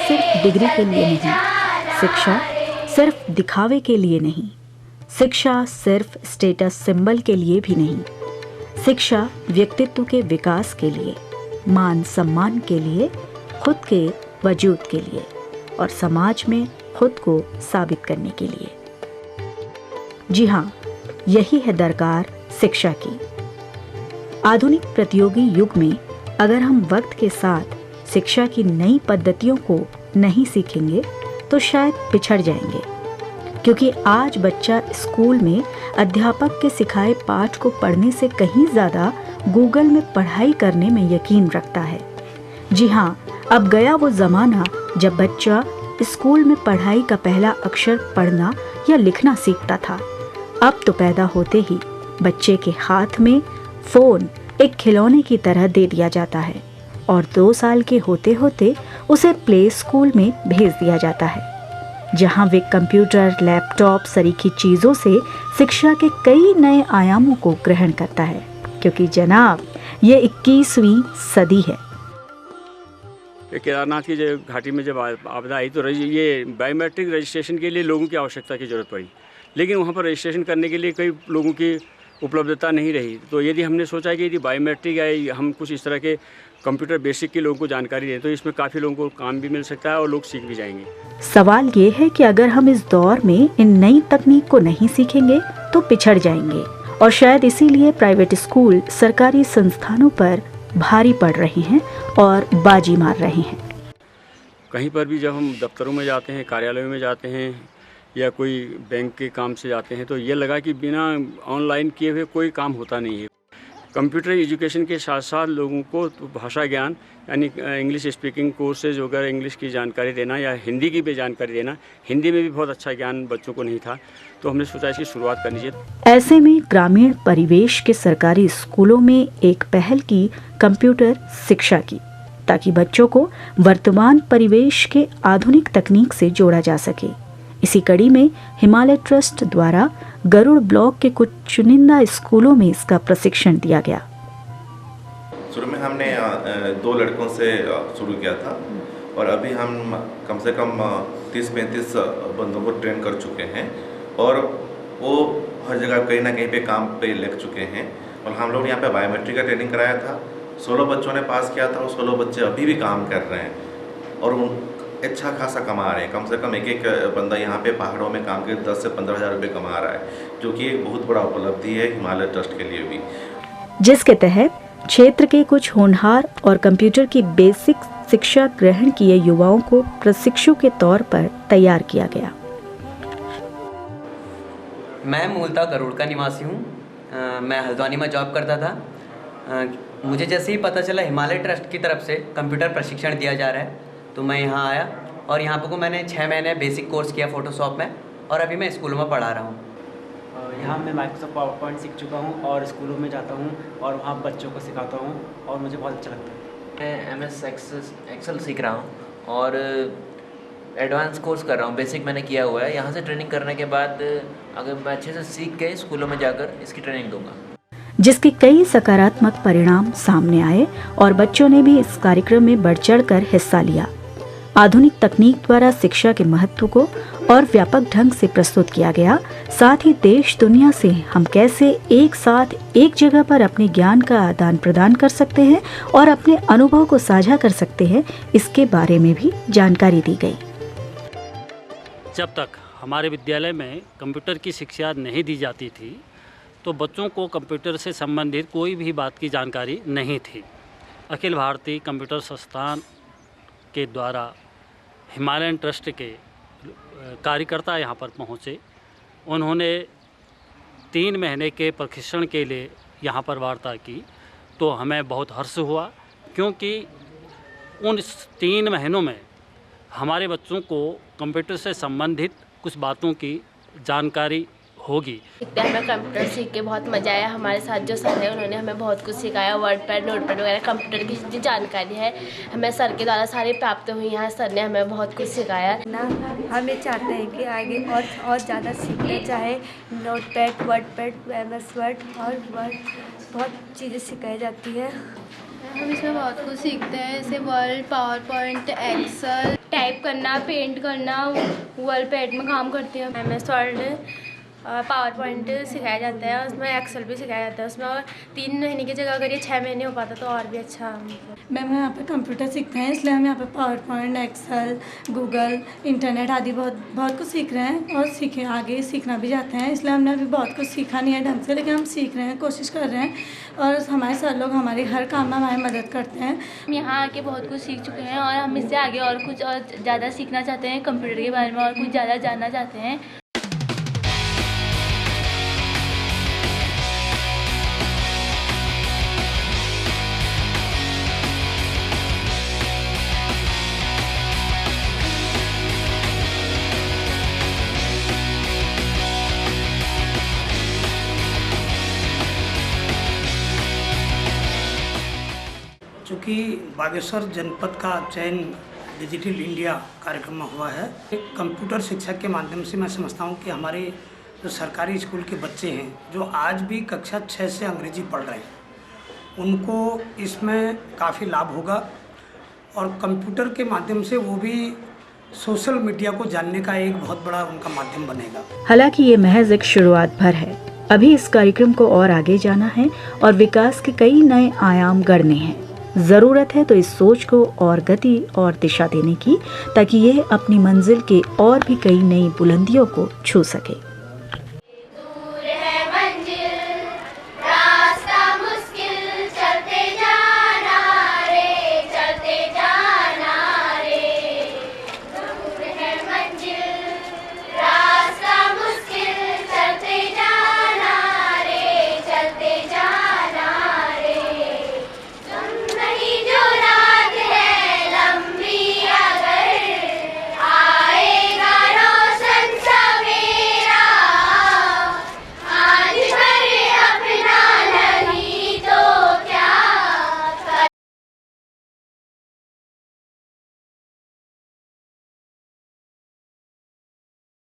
सिर्फ डिग्री के लिए नहीं, शिक्षा सिर्फ दिखावे के लिए नहीं, शिक्षा सिर्फ स्टेटस सिंबल के लिए भी नहीं, शिक्षा व्यक्तित्व के विकास के लिए, मान सम्मान के लिए, खुद के वजूद के लिए और समाज में खुद को साबित करने के लिए। जी हाँ, यही है दरकार शिक्षा की। आधुनिक प्रतियोगी युग में अगर हम वक्त के साथ शिक्षा की नई पद्धतियों को नहीं सीखेंगे तो शायद पिछड़ जाएंगे, क्योंकि आज बच्चा स्कूल में अध्यापक के सिखाए पाठ को पढ़ने से कहीं ज़्यादा गूगल में पढ़ाई करने में यकीन रखता है। जी हाँ, अब गया वो ज़माना जब बच्चा स्कूल में पढ़ाई का पहला अक्षर पढ़ना या लिखना सीखता था। अब तो पैदा होते ही बच्चे के हाथ में फ़ोन एक खिलौने की तरह दे दिया जाता है और 2 साल के होते होते उसे प्ले स्कूल में भेज दिया जाता है, जहां वे कंप्यूटर, लैपटॉप सरीखी चीज़ों से शिक्षा के कई नए आयामों को ग्रहण करता है, क्योंकि जनाब ये 21वीं सदी है। केदारनाथ की जो घाटी में जब आपदा आई तो ये बायोमेट्रिक रजिस्ट्रेशन के लिए लोगों की आवश्यकता की ज़रूरत पड़ी, लेकिन वहाँ पर रजिस्ट्रेशन करने के लिए कई लोगों की उपलब्धता नहीं रही। तो यदि हमने सोचा कि यदि बायोमेट्रिक या हम कुछ इस तरह के कंप्यूटर बेसिक के लोगों को जानकारी दें तो इसमें काफ़ी लोगों को काम भी मिल सकता है और लोग सीख भी जाएंगे। सवाल ये है कि अगर हम इस दौर में इन नई तकनीक को नहीं सीखेंगे तो पिछड़ जाएंगे, और शायद इसीलिए प्राइवेट स्कूल सरकारी संस्थानों पर भारी पड़ रहे हैं और बाजी मार रहे हैं। कहीं पर भी जब हम दफ्तरों में जाते हैं, कार्यालयों में जाते हैं या कोई बैंक के काम से जाते हैं तो ये लगा कि बिना ऑनलाइन किए हुए कोई काम होता नहीं है। कंप्यूटर एजुकेशन के साथ साथ लोगों को भाषा ज्ञान यानी इंग्लिश स्पीकिंग कोर्सेज वगैरह, इंग्लिश की जानकारी देना या हिंदी की भी जानकारी देना, हिंदी में भी बहुत अच्छा ज्ञान बच्चों को नहीं था, तो हमने सोचा इसकी शुरुआत करनी चाहिए। ऐसे में ग्रामीण परिवेश के सरकारी स्कूलों में एक पहल की कंप्यूटर शिक्षा की, ताकि बच्चों को वर्तमान परिवेश के आधुनिक तकनीक से जोड़ा जा सके। इसी कड़ी में हिमालय ट्रस्ट द्वारा गरुड़ ब्लॉक के कुछ चुनिंदा स्कूलों में इसका प्रशिक्षण दिया गया। शुरू में हमने 2 लड़कों से शुरू किया था और अभी हम कम से कम 30-35 बंदों को ट्रेन कर चुके हैं और वो हर जगह कहीं ना कहीं पे काम पे लग चुके हैं। और हम लोग यहाँ पे बायोमेट्रिक का ट्रेनिंग कराया था, 16 बच्चों ने पास किया था और 16 बच्चे अभी भी काम कर रहे हैं और अच्छा खासा कमा रहे हैं। कम से कम एक बंदा यहाँ पे पहाड़ों में काम करके 10 से 15 हज़ार रुपये कमा रहा है, जो कि एक बहुत बड़ा उपलब्धि है हिमालय ट्रस्ट के लिए भी, जिसके तहत क्षेत्र के कुछ होनहार और कंप्यूटर की बेसिक शिक्षा ग्रहण किए युवाओं को प्रशिक्षु के तौर पर तैयार किया गया। मैं मूलतः गरुड़ का निवासी हूँ। मैं हल्द्वानी में जॉब करता था। मुझे जैसे ही पता चला हिमालय ट्रस्ट की तरफ से कंप्यूटर प्रशिक्षण दिया जा रहा है तो मैं यहाँ आया और यहाँ पर को मैंने 6 महीने बेसिक कोर्स किया फोटोशॉप में और अभी मैं स्कूलों में पढ़ा रहा हूँ। यहाँ मैं माइक्रोसॉफ्ट पावर पॉइंट सीख चुका हूँ और स्कूलों में जाता हूँ और वहाँ बच्चों को सिखाता हूँ और मुझे बहुत अच्छा लगता है। मैं MS एक्सेल सीख रहा हूँ और एडवांस कोर्स कर रहा हूँ। बेसिक मैंने किया हुआ है। यहाँ से ट्रेनिंग करने के बाद अगर मैं अच्छे से सीख के स्कूलों में जाकर इसकी ट्रेनिंग दूँगा, जिसके कई सकारात्मक परिणाम सामने आए और बच्चों ने भी इस कार्यक्रम में बढ़ चढ़कर हिस्सा लिया। आधुनिक तकनीक द्वारा शिक्षा के महत्व को और व्यापक ढंग से प्रस्तुत किया गया। साथ ही देश दुनिया से हम कैसे एक साथ एक जगह पर अपने ज्ञान का आदान प्रदान कर सकते हैं और अपने अनुभव को साझा कर सकते हैं, इसके बारे में भी जानकारी दी गई। जब तक हमारे विद्यालय में कंप्यूटर की शिक्षा नहीं दी जाती थी तो बच्चों को कंप्यूटर से संबंधित कोई भी बात की जानकारी नहीं थी। अखिल भारतीय कंप्यूटर संस्थान के द्वारा हिमालयन ट्रस्ट के कार्यकर्ता यहाँ पर पहुँचे। उन्होंने 3 महीने के प्रशिक्षण के लिए यहाँ पर वार्ता की, तो हमें बहुत हर्ष हुआ, क्योंकि उन 3 महीनों में हमारे बच्चों को कंप्यूटर से संबंधित कुछ बातों की जानकारी होगी। हमें कंप्यूटर सीख के बहुत मज़ा आया। हमारे साथ जो सर है उन्होंने हमें बहुत कुछ सिखाया, वर्ड पैड, नोट पैड वगैरह कंप्यूटर की जितनी जानकारी है हमें सर के द्वारा सारी प्राप्त हुई हैं। सर ने हमें बहुत कुछ सिखाया ना। हम ये चाहते हैं कि आगे और ज़्यादा सीखने, चाहे note pad, word pad, MS word और बहुत चीज़ें सिखाई जाती है। हम इसमें बहुत कुछ सीखते हैं, जैसे Word, PowerPoint, Excel, type करना, पेंट करना, वर्ड पैड में काम करते हैं। MS वर्ड, पावर पॉइंट सिखाया जाता है, उसमें एक्सेल भी सिखाया जाता है उसमें। और 3 महीने की जगह अगर ये 6 महीने हो पाता तो और भी अच्छा। मैम यहाँ पे कंप्यूटर सीखते हैं, इसलिए हम यहाँ पे PowerPoint, Excel, Google, internet आदि बहुत कुछ सीख रहे हैं और आगे सीखना भी चाहते हैं। इसलिए हमने अभी बहुत कुछ सीखा नहीं है ढंग से, लेकिन हम सीख रहे हैं, कोशिश कर रहे हैं और हमारे सर लोग हमारे हर काम में हमारी मदद करते हैं। हम यहाँ आके बहुत कुछ सीख चुके हैं और हम इससे आगे और कुछ और ज़्यादा सीखना चाहते हैं, कंप्यूटर के बारे में और कुछ ज़्यादा जानना चाहते हैं। चूँकि बागेश्वर जनपद का चयन डिजिटल इंडिया कार्यक्रम में हुआ है, कंप्यूटर शिक्षा के माध्यम से मैं समझता हूँ कि हमारे जो सरकारी स्कूल के बच्चे हैं जो आज भी कक्षा 6 से अंग्रेजी पढ़ रहे हैं, उनको इसमें काफ़ी लाभ होगा और कंप्यूटर के माध्यम से वो भी सोशल मीडिया को जानने का एक बहुत बड़ा उनका माध्यम बनेगा। हालांकि ये महज एक शुरुआत भर है, अभी इस कार्यक्रम को और आगे जाना है और विकास के कई नए आयाम गढ़ने हैं। ज़रूरत है तो इस सोच को और गति और दिशा देने की, ताकि ये अपनी मंजिल के और भी कई नई बुलंदियों को छू सके।